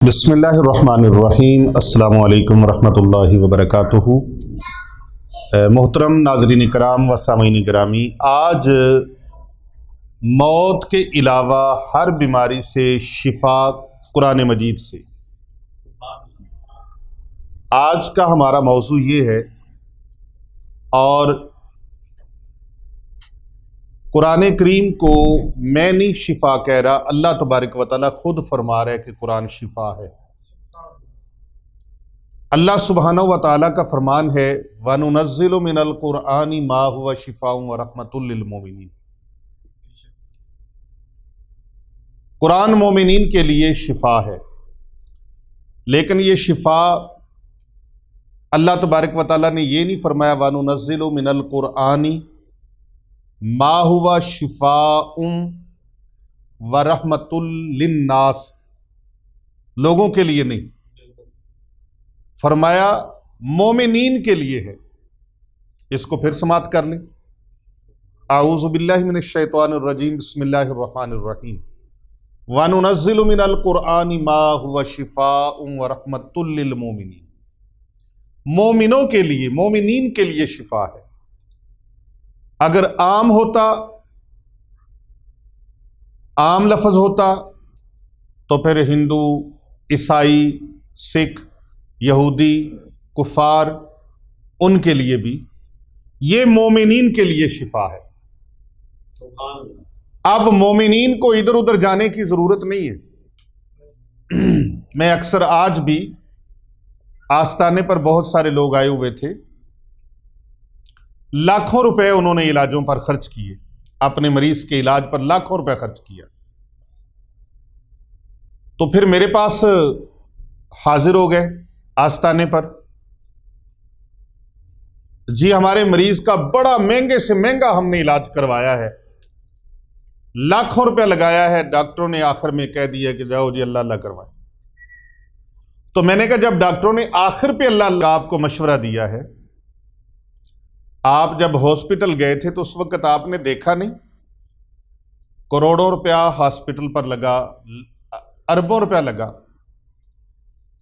بسم اللہ الرحمن الرحیم۔ السلام علیکم ورحمۃ اللہ وبرکاتہ۔ محترم ناظرین کرام و سامعین گرامی، آج موت کے علاوہ ہر بیماری سے شفا قرآن مجید سے، آج کا ہمارا موضوع یہ ہے، اور قرآن کریم کو میں نہیں شفا کہہ رہا، اللہ تبارک و تعالیٰ خود فرما رہا ہے کہ قرآن شفا ہے۔ اللہ سبحانہ و تعالیٰ کا فرمان ہے وَنُنَزِّلُ مِنَ الْقُرْآنِ مَا هُوَ شِفَاءٌ وَرَحْمَةٌ لِّلْمُؤْمِنِينَ۔ قرآن مومنین کے لیے شفا ہے، لیکن یہ شفا اللہ تبارک و تعالیٰ نے یہ نہیں فرمایا وَنُنَزِّلُ مِنَ الْقُرْآنِ ما ہوا شفاء ورحمۃ للناس، لوگوں کے لیے نہیں، فرمایا مومنین کے لیے ہے۔ اس کو پھر سماعت کر لیں، اعوذ باللہ من الشیطان الرجیم، بسم اللہ الرحمن الرحیم، وَنُنَزِّلُ مِنَ الْقُرْآنِ مَا هُوَ شِفَاءٌ وَرَحْمَةٌ لِّلْمُؤْمِنِينَ، مومنوں کے لیے، مومنین کے لیے شفا ہے۔ اگر عام ہوتا، عام لفظ ہوتا، تو پھر ہندو، عیسائی، سکھ، یہودی، کفار، ان کے لیے بھی، یہ مومنین کے لیے شفا ہے۔ اب مومنین کو ادھر ادھر جانے کی ضرورت نہیں ہے۔ میں اکثر آج بھی آستانے پر بہت سارے لوگ آئے ہوئے تھے، لاکھوں روپے انہوں نے علاجوں پر خرچ کیے، اپنے مریض کے علاج پر لاکھوں روپے خرچ کیا، تو پھر میرے پاس حاضر ہو گئے آستانے پر، جی ہمارے مریض کا بڑا مہنگے سے مہنگا ہم نے علاج کروایا ہے، لاکھوں روپے لگایا ہے، ڈاکٹروں نے آخر میں کہہ دیا کہ جاؤ جی اللہ اللہ کروائے۔ تو میں نے کہا جب ڈاکٹروں نے آخر پہ اللہ اللہ آپ کو مشورہ دیا ہے، آپ جب ہاسپٹل گئے تھے تو اس وقت آپ نے دیکھا نہیں، کروڑوں روپیہ ہاسپٹل پر لگا، اربوں روپیہ لگا،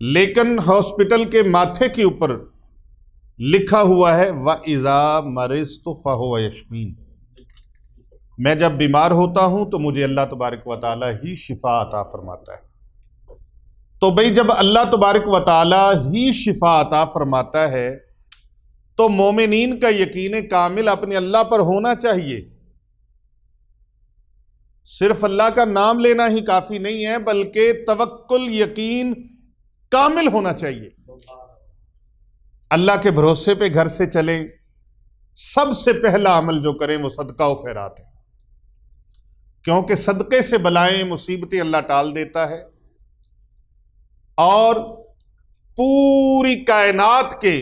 لیکن ہاسپٹل کے ماتھے کے اوپر لکھا ہوا ہے وَإِذَا مَرِضْتُ فَهُوَ يَشْفِينِ، میں جب بیمار ہوتا ہوں تو مجھے اللہ تبارک و تعالیٰ ہی شفا عطا فرماتا ہے۔ تو بھئی جب اللہ تبارک و تعالیٰ ہی شفا عطا فرماتا ہے تو مومنین کا یقین کامل اپنے اللہ پر ہونا چاہیے۔ صرف اللہ کا نام لینا ہی کافی نہیں ہے، بلکہ توکل، یقین کامل ہونا چاہیے۔ اللہ کے بھروسے پہ گھر سے چلیں، سب سے پہلا عمل جو کریں وہ صدقہ و خیرات ہے، کیونکہ صدقے سے بلائیں، مصیبتیں اللہ ٹال دیتا ہے، اور پوری کائنات کے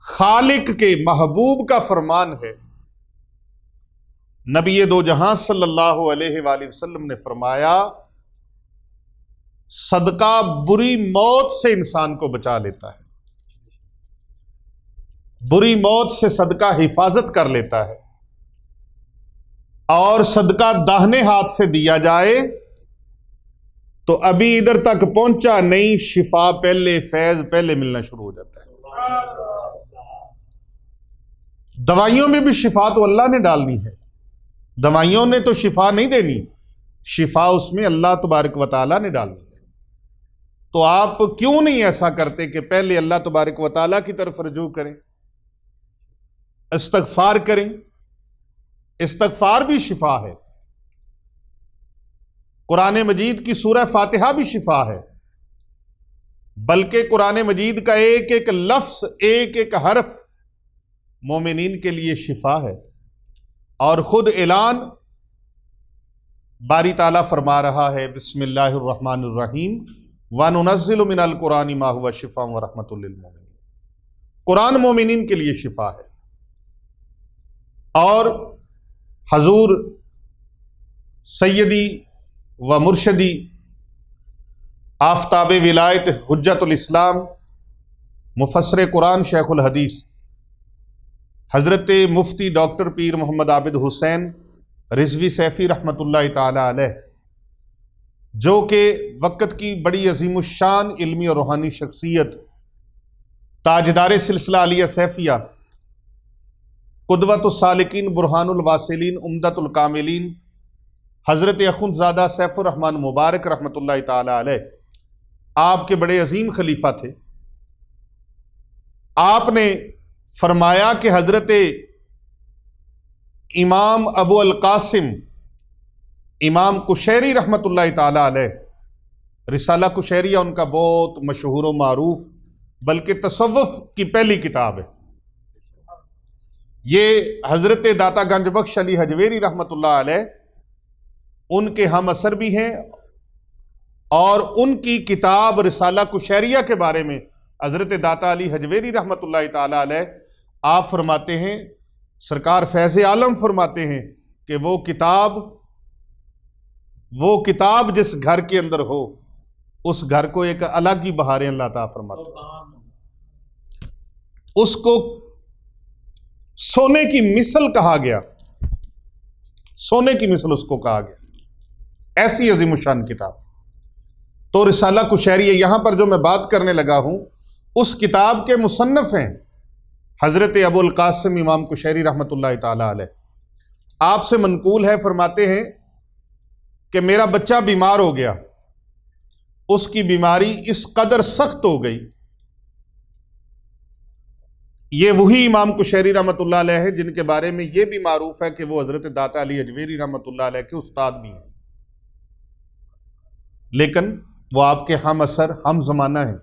خالق کے محبوب کا فرمان ہے، نبی دو جہاں صلی اللہ علیہ وآلہ وسلم نے فرمایا صدقہ بری موت سے انسان کو بچا لیتا ہے، بری موت سے صدقہ حفاظت کر لیتا ہے، اور صدقہ داہنے ہاتھ سے دیا جائے تو ابھی ادھر تک پہنچا نہیں، شفا پہلے، فیض پہلے ملنا شروع ہو جاتا ہے۔ دوائیوں میں بھی شفا تو اللہ نے ڈالنی ہے، دوائیوں نے تو شفا نہیں دینی، شفا اس میں اللہ تبارک و تعالیٰ نے ڈالنی ہے۔ تو آپ کیوں نہیں ایسا کرتے کہ پہلے اللہ تبارک و تعالیٰ کی طرف رجوع کریں، استغفار کریں، استغفار بھی شفا ہے، قرآن مجید کی سورہ فاتحہ بھی شفا ہے، بلکہ قرآن مجید کا ایک ایک لفظ، ایک ایک حرف مومنین کے لیے شفا ہے، اور خود اعلان باری تعالیٰ فرما رہا ہے بسم اللہ الرحمن الرحیم وَنُنَزِّلُ مِنَ الْقُرْآنِ مَا هُوَ شِفَاءٌ وَرَحْمَةٌ لِّلْمُؤْمِنِينَ، قرآن مومنین کے لیے شفا ہے۔ اور حضور سیدی و مرشدی آفتاب ولایت حجت الاسلام مفسر قرآن شیخ الحدیث حضرت مفتی ڈاکٹر پیر محمد عابد حسین رضوی سیفی رحمۃ اللہ تعالی علیہ جو کہ وقت کی بڑی عظیم الشان علمی اور روحانی شخصیت، تاجدار سلسلہ علیہ سیفیہ، قدوۃ السالکین، برہان الواصلین، عمدۃ الکاملین، حضرت اخندزادہ سیف الرحمن مبارک رحمۃ اللہ تعالی علیہ، آپ کے بڑے عظیم خلیفہ تھے۔ آپ نے فرمایا کہ حضرت امام ابو القاسم امام قشیری رحمۃ اللہ تعالی علیہ، رسالہ قشیریہ ان کا بہت مشہور و معروف، بلکہ تصوف کی پہلی کتاب ہے۔ یہ حضرت داتا گنج بخش علی حجویری رحمۃ اللہ علیہ ان کے ہم اثر بھی ہیں، اور ان کی کتاب رسالہ قشیریہ کے بارے میں حضرت داتا علی حجویری رحمۃ اللہ تعالی علیہ آپ فرماتے ہیں، سرکار فیض عالم فرماتے ہیں کہ وہ کتاب جس گھر کے اندر ہو، اس گھر کو ایک الگ ہی بہاریں اللہ تعالیٰ فرماتے ہیں۔ اس کو سونے کی مثل کہا گیا، سونے کی مثل اس کو کہا گیا، ایسی عظیم الشان کتاب۔ تو رسالہ قشیریہ، یہاں پر جو میں بات کرنے لگا ہوں، اس کتاب کے مصنف ہیں حضرت ابو القاسم امام قشیری رحمۃ اللہ تعالی علیہ۔ آپ سے منقول ہے، فرماتے ہیں کہ میرا بچہ بیمار ہو گیا، اس کی بیماری اس قدر سخت ہو گئی۔ یہ وہی امام قشیری رحمۃ اللہ علیہ ہے جن کے بارے میں یہ بھی معروف ہے کہ وہ حضرت داتا علی حجویری رحمۃ اللہ علیہ کے استاد بھی ہیں، لیکن وہ آپ کے ہم اثر، ہم زمانہ ہیں۔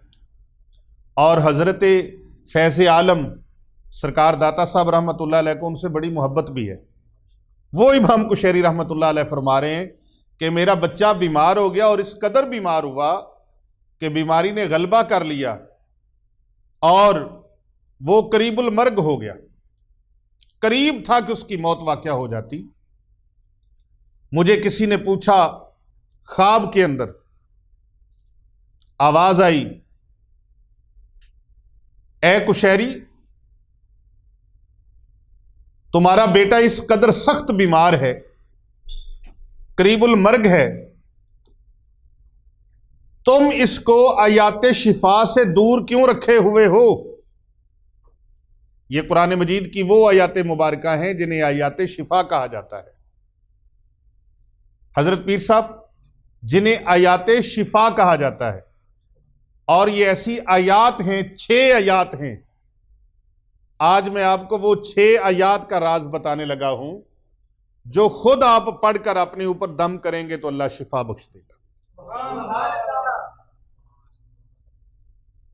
اور حضرت فیض عالم سرکار داتا صاحب رحمۃ اللہ علیہ کو ان سے بڑی محبت بھی ہے۔ وہ امام قشیری رحمۃ اللہ علیہ فرما رہے ہیں کہ میرا بچہ بیمار ہو گیا، اور اس قدر بیمار ہوا کہ بیماری نے غلبہ کر لیا، اور وہ قریب المرگ ہو گیا، قریب تھا کہ اس کی موت واقع ہو جاتی۔ مجھے کسی نے پوچھا، خواب کے اندر آواز آئی، اے قشیری، تمہارا بیٹا اس قدر سخت بیمار ہے، قریب المرگ ہے، تم اس کو آیات شفا سے دور کیوں رکھے ہوئے ہو؟ یہ قرآن مجید کی وہ آیات مبارکہ ہیں جنہیں آیات شفا کہا جاتا ہے۔ حضرت پیر صاحب، جنہیں آیات شفا کہا جاتا ہے، اور یہ ایسی آیات ہیں، 6 آیات ہیں۔ آج میں آپ کو وہ 6 آیات کا راز بتانے لگا ہوں، جو خود آپ پڑھ کر اپنے اوپر دم کریں گے تو اللہ شفا بخش دے گا۔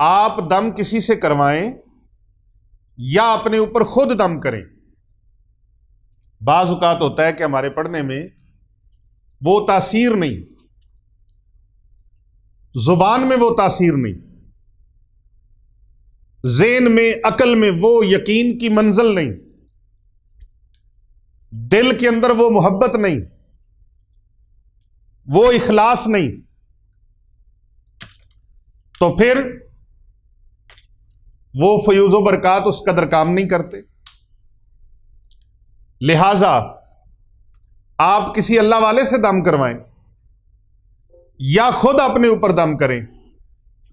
آپ دم کسی سے کروائیں یا اپنے اوپر خود دم کریں، بعض اوقات ہوتا ہے کہ ہمارے پڑھنے میں وہ تاثیر نہیں، زبان میں وہ تاثیر نہیں، ذہن میں، عقل میں وہ یقین کی منزل نہیں، دل کے اندر وہ محبت نہیں، وہ اخلاص نہیں، تو پھر وہ فیوز و برکات اس قدر کام نہیں کرتے۔ لہذا آپ کسی اللہ والے سے دم کروائیں یا خود اپنے اوپر دم کریں،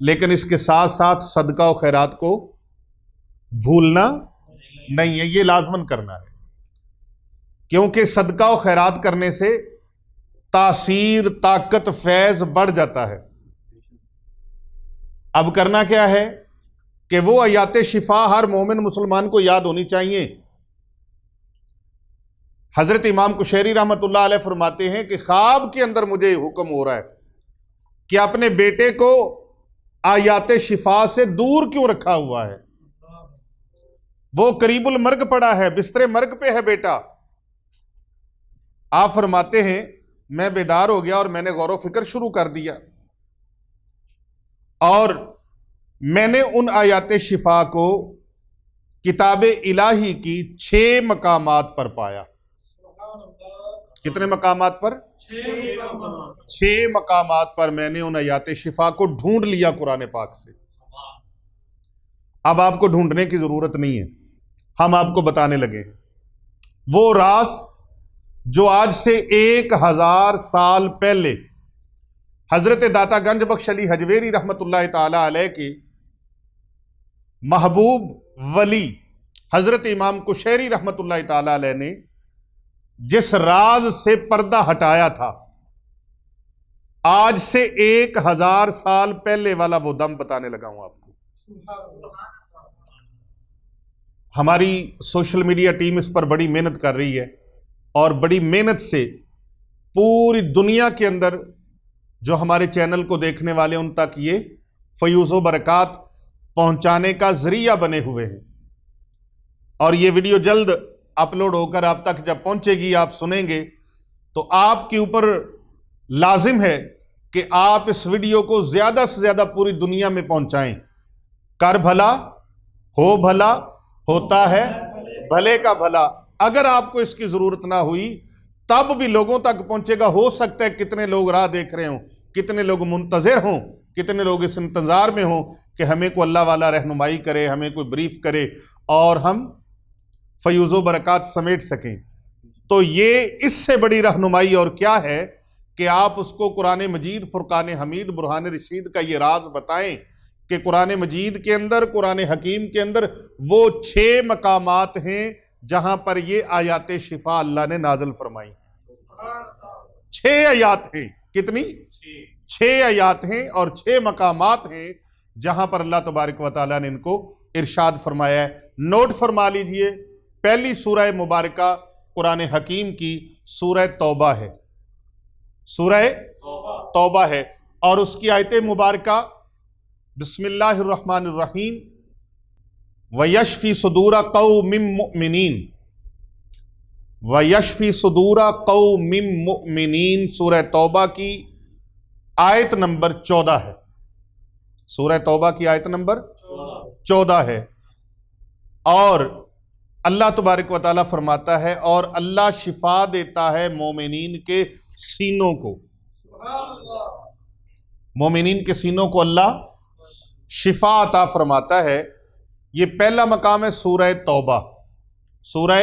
لیکن اس کے ساتھ ساتھ صدقہ و خیرات کو بھولنا نہیں ہے، یہ لازمن کرنا ہے، کیونکہ صدقہ و خیرات کرنے سے تاثیر، طاقت، فیض بڑھ جاتا ہے۔ اب کرنا کیا ہے کہ وہ آیات شفا ہر مومن مسلمان کو یاد ہونی چاہیے۔ حضرت امام قشیری رحمۃ اللہ علیہ فرماتے ہیں کہ خواب کے اندر مجھے حکم ہو رہا ہے کہ اپنے بیٹے کو آیات شفا سے دور کیوں رکھا ہوا ہے، وہ قریب المرگ پڑا ہے، بستر مرگ پہ ہے بیٹا۔ آپ فرماتے ہیں میں بیدار ہو گیا اور میں نے غور و فکر شروع کر دیا، اور میں نے ان آیات شفا کو کتاب الہی کی 6 مقامات پر پایا۔ کتنے مقامات پر؟ 6 مقامات پر میں نے ان آیات شفا کو ڈھونڈ لیا قرآن پاک سے۔ اب آپ کو ڈھونڈنے کی ضرورت نہیں ہے، ہم آپ کو بتانے لگے ہیں وہ راز جو آج سے 1000 سال پہلے حضرت داتا گنج بخش علی حجویری رحمۃ اللہ تعالی علیہ کے محبوب ولی حضرت امام کشیری رحمۃ اللہ تعالی علیہ نے جس راز سے پردہ ہٹایا تھا، آج سے 1000 سال پہلے والا وہ دم بتانے لگا ہوں آپ کو۔ ہماری سوشل میڈیا ٹیم اس پر بڑی محنت کر رہی ہے، اور بڑی محنت سے پوری دنیا کے اندر جو ہمارے چینل کو دیکھنے والے ان تک یہ فیوز و برکات پہنچانے کا ذریعہ بنے ہوئے ہیں، اور یہ ویڈیو جلد اپلوڈ ہو کر آپ تک جب پہنچے گی، آپ سنیں گے، تو آپ کے اوپر لازم ہے کہ آپ اس ویڈیو کو زیادہ سے زیادہ پوری دنیا میں پہنچائیں۔ کر بھلا ہو بھلا ہوتا ہے بھلے کا بھلا۔ اگر آپ کو اس کی ضرورت نہ ہوئی تب بھی لوگوں تک پہنچے گا۔ ہو سکتا ہے کتنے لوگ راہ دیکھ رہے ہوں، کتنے لوگ منتظر ہوں، کتنے لوگ اس انتظار میں ہوں کہ ہمیں کوئی اللہ والا رہنمائی کرے، ہمیں کوئی بریف کرے اور ہم فیوز و برکات سمیٹ سکیں۔ تو یہ اس سے بڑی رہنمائی اور کیا ہے کہ آپ اس کو قرآن مجید، فرقان حمید، برہان رشید کا یہ راز بتائیں کہ قرآن مجید کے اندر، قرآن حکیم کے اندر وہ 6 مقامات ہیں جہاں پر یہ آیات شفا اللہ نے نازل فرمائی۔ 6 آیات ہیں۔ کتنی؟ 6 آیات ہیں اور 6 مقامات ہیں جہاں پر اللہ تبارک و تعالیٰ نے ان کو ارشاد فرمایا ہے۔ نوٹ فرما لیجئے، پہلی سورہ مبارکہ قرآن حکیم کی سورہ توبہ ہے، سورہ توبہ ہے، اور اس کی آیت مبارکہ بسم اللہ الرحمن الرحیم وَيَشْفِي صُدُورَ قَوْمٍ مُؤْمِنِينَ، وَيَشْفِي صُدُورَ قَوْمٍ مُؤْمِنِينَ، سورہ توبہ کی آیت نمبر 14 ہے۔ سورہ توبہ کی آیت نمبر 14 ہے، اور اللہ تبارک و تعالیٰ فرماتا ہے اور اللہ شفا دیتا ہے مومنین کے سینوں کو۔ مومنین کے سینوں کو اللہ شفا عطا فرماتا ہے۔ یہ پہلا مقام ہے سورہ توبہ، سورہ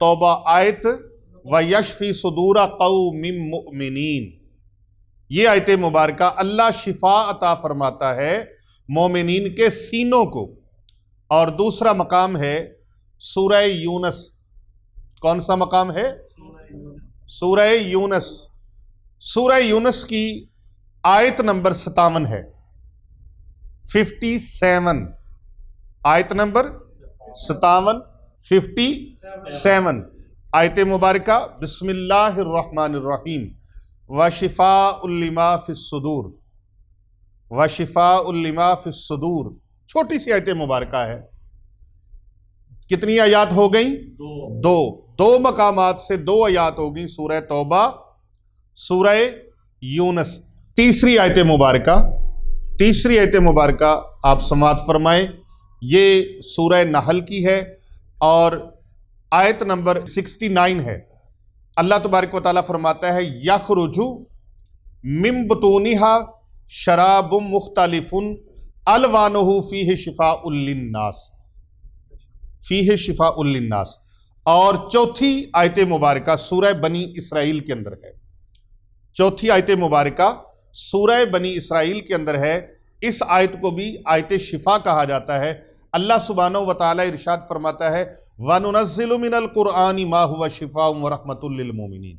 توبہ آیت وَيَشْفِي صُدُورَ قَوْمٍ مُؤْمِنِينَ، یہ آیت مبارکہ اللہ شفا عطا فرماتا ہے مومنین کے سینوں کو۔ اور دوسرا مقام ہے سورہ یونس۔ کون سا مقام ہے؟ سورہ یونس۔ سورہ یونس کی آیت نمبر 57 ہے، 57، آیت نمبر 57، 57 آیت مبارکہ بسم اللہ الرحمن الرحیم وَشِفَاءٌ لِمَا فِي الصُّدُورِ، وَشِفَاءٌ لِمَا فِي الصُّدُورِ، چھوٹی سی آیت مبارکہ ہے۔ کتنی آیات ہو گئیں؟ 2 مقامات سے 2 آیات ہو گئیں، سورہ توبہ، سورہ یونس۔ تیسری آیت مبارکہ آپ سماعت فرمائیں، یہ سورہ نحل کی ہے اور آیت نمبر 69 ہے۔ اللہ تبارک و تعالیٰ فرماتا ہے یخرج من بطونها شراب مختلف الوانہ فیہ شفاء للناس، فیہ شفاء للناس۔ اور چوتھی آیت مبارکہ سورہ بنی اسرائیل کے اندر ہے، چوتھی آیت مبارکہ سورہ بنی اسرائیل کے اندر ہے۔ اس آیت کو بھی آیت شفا کہا جاتا ہے۔ اللہ سبحانہ و تعالیٰ ارشاد فرماتا ہے وَنُنَزِّلُ مِنَ الْقُرْآنِ مَا هُوَ شِفَاءٌ وَرَحْمَةٌ لِّلْمُؤْمِنِينَ۔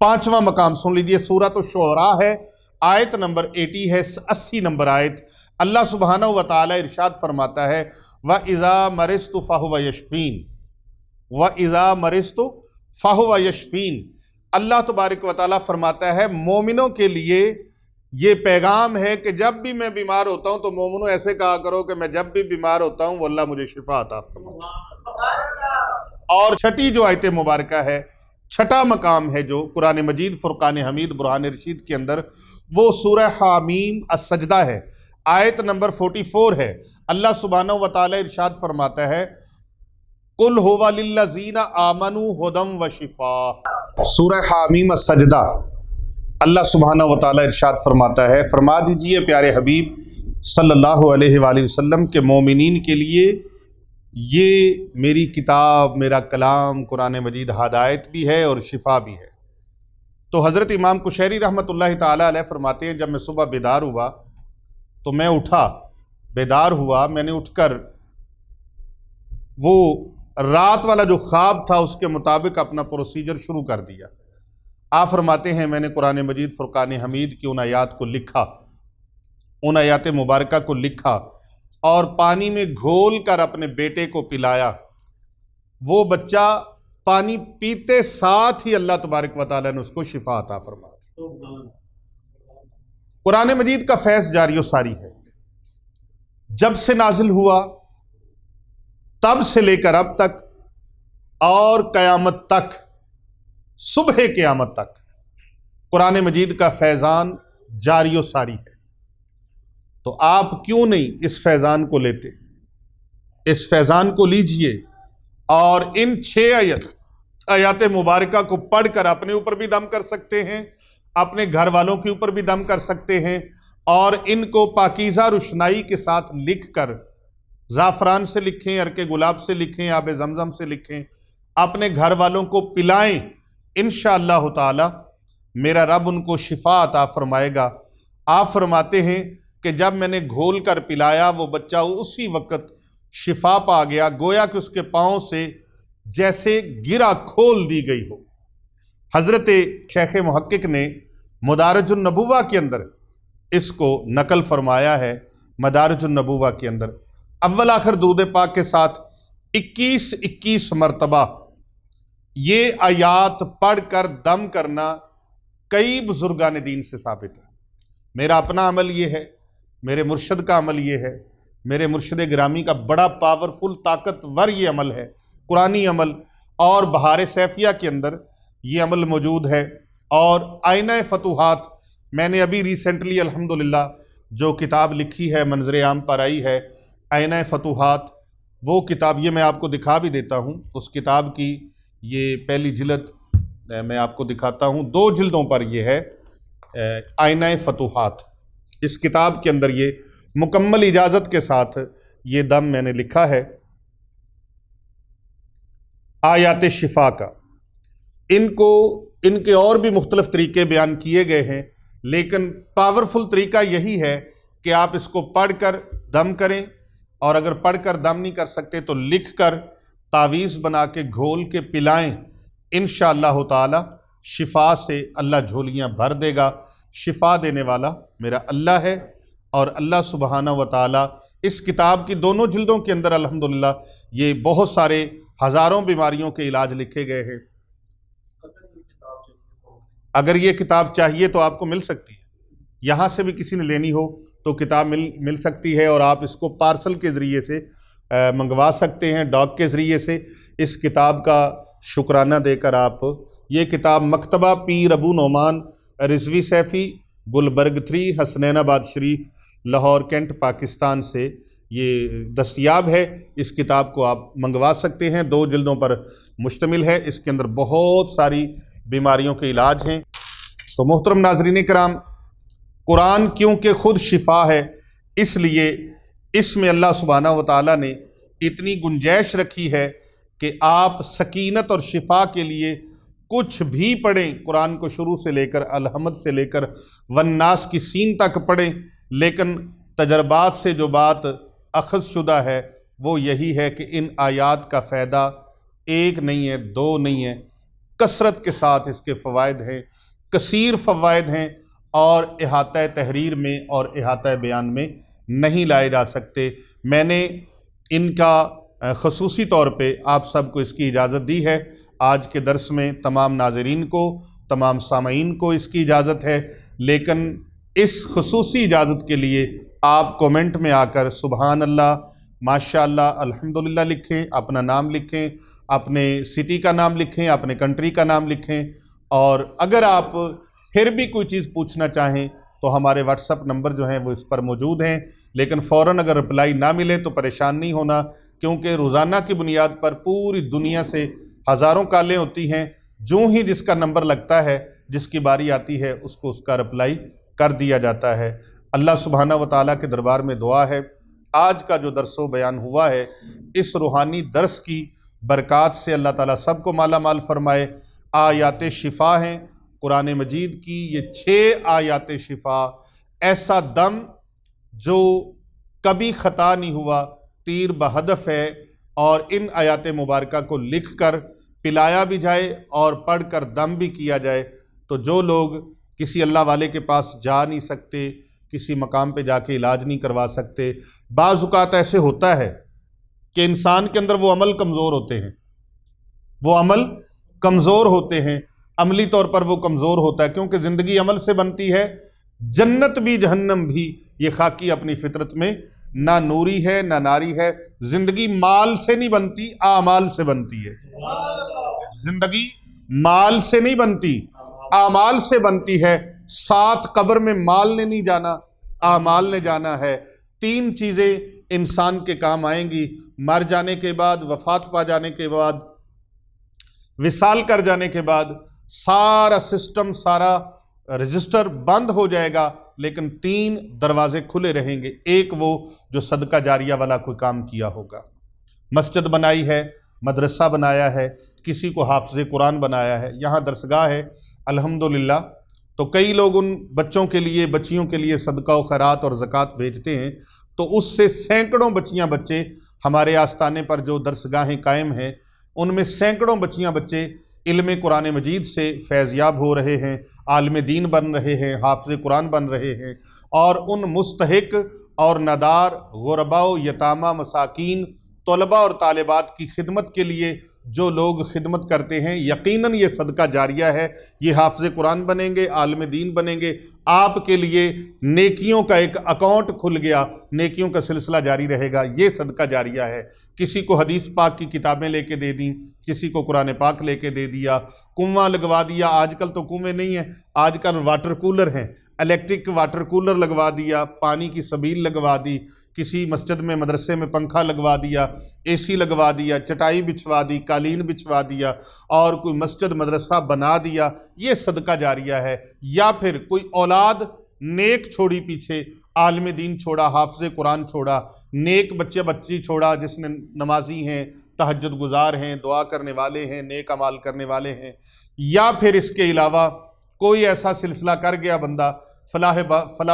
5واں مقام سن لیجئے، سورۃ الشعراء ہے، آیت نمبر 80 ہے، 80 نمبر آیت۔ اللہ سبحانہ و تعالیٰ ارشاد فرماتا ہے وَإِذَا مَرِضْتُ فَهُوَ يَشْفِينِ، وَإِذَا مَرِضْتُ فَهُوَ يَشْفِينِ۔ اللہ تبارک و تعالیٰ فرماتا ہے مومنوں کے لیے یہ پیغام ہے کہ جب بھی میں بیمار ہوتا ہوں تو مومنوں ایسے کہا کرو کہ میں جب بھی بیمار ہوتا ہوں وہ اللہ مجھے شفا عطا فرماتا ہے۔ اور چھٹی جو آیت مبارکہ ہے، چھٹا مقام ہے جو قرآن مجید، فرقان حمید، برہان رشید کے اندر، وہ سورہ حامیم السجدہ ہے، آیت نمبر 44 ہے۔ اللہ سبحانہ و تعالیٰ ارشاد فرماتا ہے قُلْ هُوَ لِلَّذِينَ آمَنُوا هُدًى وَشِفَاءٌ، سورہ حامیم السجدہ۔ اللہ سبحانہ و تعالیٰ ارشاد فرماتا ہے، فرما دیجئے پیارے حبیب صلی اللہ علیہ وآلہ وسلم کے مومنین کے لیے یہ میری کتاب، میرا کلام قرآن مجید ہدایت بھی ہے اور شفا بھی ہے۔ تو حضرت امام کشیری رحمۃ اللہ تعالیٰ علیہ فرماتے ہیں جب میں صبح بیدار ہوا تو میں اٹھا، بیدار ہوا، میں نے اٹھ کر وہ رات والا جو خواب تھا اس کے مطابق اپنا پروسیجر شروع کر دیا۔ آپ فرماتے ہیں میں نے قرآن مجید فرقان حمید کی ان آیات کو لکھا، ان آیات مبارکہ کو لکھا اور پانی میں گھول کر اپنے بیٹے کو پلایا۔ وہ بچہ پانی پیتے ساتھ ہی اللہ تبارک و تعالیٰ نے اس کو شفا عطا فرما دی۔ قرآن مجید کا فیض جاری و ساری ہے، جب سے نازل ہوا تب سے لے کر اب تک اور قیامت تک، صبح قیامت تک قرآن مجید کا فیضان جاری و ساری ہے۔ تو آپ کیوں نہیں اس فیضان کو لیتے؟ اس فیضان کو لیجئے اور ان 6 آیات مبارکہ کو پڑھ کر اپنے اوپر بھی دم کر سکتے ہیں، اپنے گھر والوں کے اوپر بھی دم کر سکتے ہیں، اور ان کو پاکیزہ روشنائی کے ساتھ لکھ کر، زعفران سے لکھیں، عرق گلاب سے لکھیں، آب زمزم سے لکھیں، اپنے گھر والوں کو پلائیں، انشاءاللہ تعالی میرا رب ان کو شفا عطا فرمائے گا۔ آپ فرماتے ہیں کہ جب میں نے گھول کر پلایا وہ بچہ اسی وقت شفا پا گیا، گویا کہ اس کے پاؤں سے جیسے گرا کھول دی گئی ہو۔ حضرت شیخ محقق نے مدارج النبوہ کے اندر اس کو نقل فرمایا ہے۔ مدارج النبوہ کے اندر اول آخر درود پاک کے ساتھ 21 مرتبہ یہ آیات پڑھ کر دم کرنا کئی بزرگان دین سے ثابت ہے۔ میرا اپنا عمل یہ ہے، میرے مرشد کا عمل یہ ہے، میرے مرشد گرامی کا بڑا پاورفل طاقتور یہ عمل ہے، قرآنی عمل، اور بہار سیفیہ کے اندر یہ عمل موجود ہے۔ اور آئینہ فتوحات میں نے ابھی ریسنٹلی الحمدللہ جو کتاب لکھی ہے، منظر عام پر آئی ہے، آئینہ فتوحات، وہ کتاب یہ میں آپ کو دکھا بھی دیتا ہوں۔ اس کتاب کی یہ پہلی جلد میں آپ کو دکھاتا ہوں، 2 جلدوں پر یہ ہے آئینہ فتوحات۔ اس کتاب کے اندر یہ مکمل اجازت کے ساتھ یہ دم میں نے لکھا ہے آیات شفا کا۔ ان کے اور بھی مختلف طریقے بیان کیے گئے ہیں، لیکن پاورفل طریقہ یہی ہے کہ آپ اس کو پڑھ کر دم کریں، اور اگر پڑھ کر دم نہیں کر سکتے تو لکھ کر تعویذ بنا کے گھول کے پلائیں، انشاءاللہ تعالی شفا سے اللہ جھولیاں بھر دے گا۔ شفا دینے والا میرا اللہ ہے، اور اللہ سبحانہ و تعالی اس کتاب کی دونوں جلدوں کے اندر الحمدللہ یہ بہت سارے ہزاروں بیماریوں کے علاج لکھے گئے ہیں۔ اگر یہ کتاب چاہیے تو آپ کو مل سکتی ہے، یہاں سے بھی کسی نے لینی ہو تو کتاب مل سکتی ہے، اور آپ اس کو پارسل کے ذریعے سے منگوا سکتے ہیں، ڈاک کے ذریعے سے۔ اس کتاب کا شکرانہ دے کر آپ یہ کتاب مکتبہ پیر ابو نعمان رضوی سیفی، گلبرگ 3، حسنین آباد شریف، لاہور کینٹ، پاکستان سے یہ دستیاب ہے۔ اس کتاب کو آپ منگوا سکتے ہیں، 2 جلدوں پر مشتمل ہے، اس کے اندر بہت ساری بیماریوں کے علاج ہیں۔ تو محترم ناظرین کرام، قرآن کیونکہ خود شفا ہے، اس لیے اس میں اللہ سبحانہ و تعالیٰ نے اتنی گنجائش رکھی ہے کہ آپ سکینت اور شفا کے لیے کچھ بھی پڑھیں، قرآن کو شروع سے لے کر الحمد سے لے کر والناس کی سین تک پڑھیں، لیکن تجربات سے جو بات اخذ شدہ ہے وہ یہی ہے کہ ان آیات کا فائدہ 1 نہیں ہے، 2 نہیں ہے، کثرت کے ساتھ اس کے فوائد ہیں، کثیر فوائد ہیں، اور احاطہ تحریر میں اور احاطہ بیان میں نہیں لائے جا سکتے۔ میں نے ان کا خصوصی طور پہ آپ سب کو اس کی اجازت دی ہے۔ آج کے درس میں تمام ناظرین کو، تمام سامعین کو اس کی اجازت ہے، لیکن اس خصوصی اجازت کے لیے آپ کومنٹ میں آ کر سبحان اللہ، ماشاء اللہ، الحمدللہ لکھیں، اپنا نام لکھیں، اپنے سٹی کا نام لکھیں، اپنے کنٹری کا نام لکھیں، اور اگر آپ پھر بھی کوئی چیز پوچھنا چاہیں تو ہمارے واٹس اپ نمبر جو ہیں وہ اس پر موجود ہیں، لیکن فوراً اگر رپلائی نہ ملے تو پریشان نہیں ہونا، کیونکہ روزانہ کی بنیاد پر پوری دنیا سے ہزاروں کالیں ہوتی ہیں، جو ہی جس کا نمبر لگتا ہے، جس کی باری آتی ہے، اس کو اس کا رپلائی کر دیا جاتا ہے۔ اللہ سبحانہ و تعالیٰ کے دربار میں دعا ہے آج کا جو درس و بیان ہوا ہے، اس روحانی درس کی برکات سے اللہ تعالیٰ سب کو مالا مال فرمائے۔ آیات شفا ہیں، قرآن مجید کی یہ 6 آیات شفا، ایسا دم جو کبھی خطا نہیں ہوا، تیر بہدف ہے، اور ان آیات مبارکہ کو لکھ کر پلایا بھی جائے اور پڑھ کر دم بھی کیا جائے، تو جو لوگ کسی اللہ والے کے پاس جا نہیں سکتے، کسی مقام پہ جا کے علاج نہیں کروا سکتے، بعض اوقات ایسے ہوتا ہے کہ انسان کے اندر وہ عمل کمزور ہوتے ہیں، وہ عمل کمزور ہوتے ہیں، عملی طور پر وہ کمزور ہوتا ہے، کیونکہ زندگی عمل سے بنتی ہے، جنت بھی جہنم بھی، یہ خاکی اپنی فطرت میں نہ نوری ہے نہ ناری ہے۔ زندگی مال سے نہیں بنتی، اعمال سے بنتی ہے۔ زندگی مال سے نہیں بنتی، اعمال سے بنتی ہے۔ ساتھ قبر میں مال نے نہیں جانا، اعمال نے جانا ہے۔ 3 چیزیں انسان کے کام آئیں گی، مر جانے کے بعد، وفات پا جانے کے بعد، وصال کر جانے کے بعد سارا سسٹم، سارا رجسٹر بند ہو جائے گا، لیکن 3 دروازے کھلے رہیں گے۔ ایک وہ جو صدقہ جاریہ والا کوئی کام کیا ہوگا، مسجد بنائی ہے، مدرسہ بنایا ہے، کسی کو حافظ قرآن بنایا ہے، یہاں درسگاہ ہے الحمدللہ، تو کئی لوگ ان بچوں کے لیے، بچیوں کے لیے صدقہ و خیرات اور زکوٰۃ بھیجتے ہیں، تو اس سے سینکڑوں بچیاں بچے ہمارے آستانے پر جو درسگاہیں قائم ہیں، ان میں سینکڑوں بچیاں بچے علم قرآن مجید سے فیض یاب ہو رہے ہیں، عالم دین بن رہے ہیں، حافظ قرآن بن رہے ہیں، اور ان مستحق اور ندار غرباء و یتامہ، مساکین، طلباء اور طالبات کی خدمت کے لیے جو لوگ خدمت کرتے ہیں، یقیناً یہ صدقہ جاریہ ہے۔ یہ حافظ قرآن بنیں گے، عالم دین بنیں گے، آپ کے لیے نیکیوں کا ایک اکاؤنٹ کھل گیا، نیکیوں کا سلسلہ جاری رہے گا، یہ صدقہ جاریہ ہے۔ کسی کو حدیث پاک کی کتابیں لے کے دے دیں، کسی کو قرآن پاک لے کے دے دیا، کنواں لگوا دیا، آج کل تو کنویں نہیں ہیں، آج کل واٹر کولر ہیں، الیکٹرک واٹر کولر لگوا دیا، پانی کی سبیل لگوا دی، کسی مسجد میں مدرسے میں پنکھا لگوا دیا، اے سی لگوا دیا، چٹائی بچھوا دی، قالین بچھوا دیا، اور کوئی مسجد مدرسہ بنا دیا، یہ صدقہ جاریہ ہے۔ یا پھر کوئی اولاد نیک چھوڑی پیچھے، عالم دین چھوڑا، حافظ قرآن چھوڑا، نیک بچے بچی چھوڑا جس نے نمازی ہیں، تہجد گزار ہیں، دعا کرنے والے ہیں، نیک اعمال کرنے والے ہیں، یا پھر اس کے علاوہ کوئی ایسا سلسلہ کر گیا بندہ، فلاح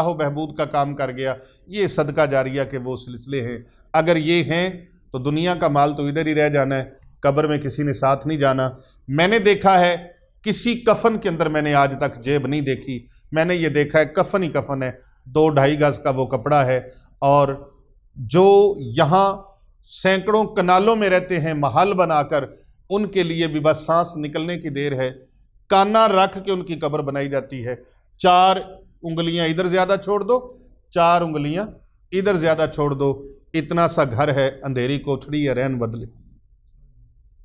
و بہبود کا کام کر گیا، یہ صدقہ جاریہ کے وہ سلسلے ہیں۔ اگر یہ ہیں تو دنیا کا مال تو ادھر ہی رہ جانا ہے، قبر میں کسی نے ساتھ نہیں جانا۔ میں نے دیکھا ہے کسی کفن کے اندر، میں نے آج تک جیب نہیں دیکھی، میں نے یہ دیکھا ہے کفن ہی کفن ہے، 2-2.5 گز کا وہ کپڑا ہے، اور جو یہاں سینکڑوں کنالوں میں رہتے ہیں محل بنا کر، ان کے لیے بھی بس سانس نکلنے کی دیر ہے، کانا رکھ کے ان کی قبر بنائی جاتی ہے، 4 انگلیاں ادھر زیادہ چھوڑ دو، 4 انگلیاں ادھر زیادہ چھوڑ دو، اتنا سا گھر ہے، اندھیری کوٹھڑی ہے، رہن بدلے۔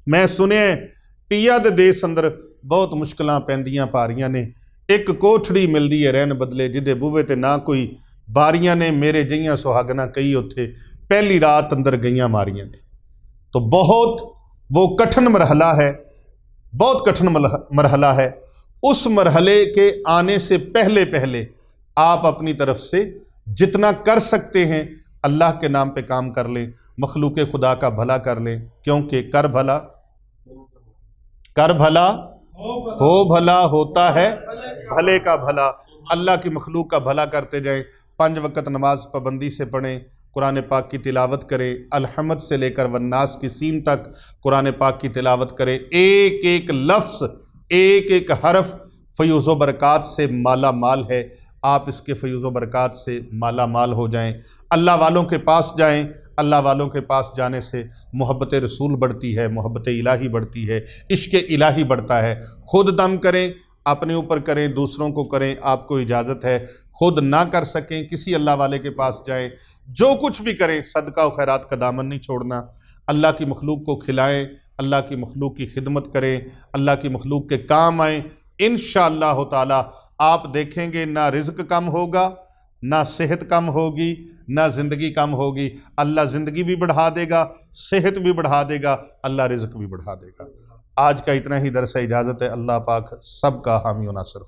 میں سنے پیا دے دیس اندر بہت مشکلاں پیندیاں پاریاں نے، ایک کوٹھڑی ملدی ہے رہن بدلے، جدے بوے تے نہ کوئی باریاں نے، میرے جیاں سہاگنا کئی اتھے پہلی رات اندر گئیاں ماریاں نے۔ تو بہت وہ کٹھن مرحلہ ہے، بہت کٹھن مرحلہ ہے۔ اس مرحلے کے آنے سے پہلے آپ اپنی طرف سے جتنا کر سکتے ہیں اللہ کے نام پہ کام کر لیں، مخلوق خدا کا بھلا کر لیں، کیونکہ کر بھلا ہو بھلا ہوتا ہے بھلے کا بھلا۔ اللہ کی مخلوق کا بھلا کرتے جائیں، 5 وقت نماز پابندی سے پڑھیں، قرآن پاک کی تلاوت کریں، الحمد سے لے کر والناس کی سین تک قرآن پاک کی تلاوت کریں، ایک ایک لفظ، ایک ایک حرف فیوز و برکات سے مالا مال ہے۔ آپ اس کے فیوز و برکات سے مالا مال ہو جائیں، اللہ والوں کے پاس جائیں۔ اللہ والوں کے پاس جانے سے محبت رسول بڑھتی ہے، محبت الہی بڑھتی ہے، عشق الہی بڑھتا ہے۔ خود دم کریں، اپنے اوپر کریں، دوسروں کو کریں، آپ کو اجازت ہے۔ خود نہ کر سکیں، کسی اللہ والے کے پاس جائیں، جو کچھ بھی کریں، صدقہ و خیرات کا دامن نہیں چھوڑنا۔ اللہ کی مخلوق کو کھلائیں، اللہ کی مخلوق کی خدمت کریں، اللہ کی مخلوق کے کام آئیں۔ انشاءاللہ تعالی آپ دیکھیں گے نہ رزق کم ہوگا، نہ صحت کم ہوگی، نہ زندگی کم ہوگی۔ اللہ زندگی بھی بڑھا دے گا، صحت بھی بڑھا دے گا، اللہ رزق بھی بڑھا دے گا۔ آج کا اتنا ہی درس ہے، اجازت ہے۔ اللہ پاک سب کا حامی و ناصر ہو۔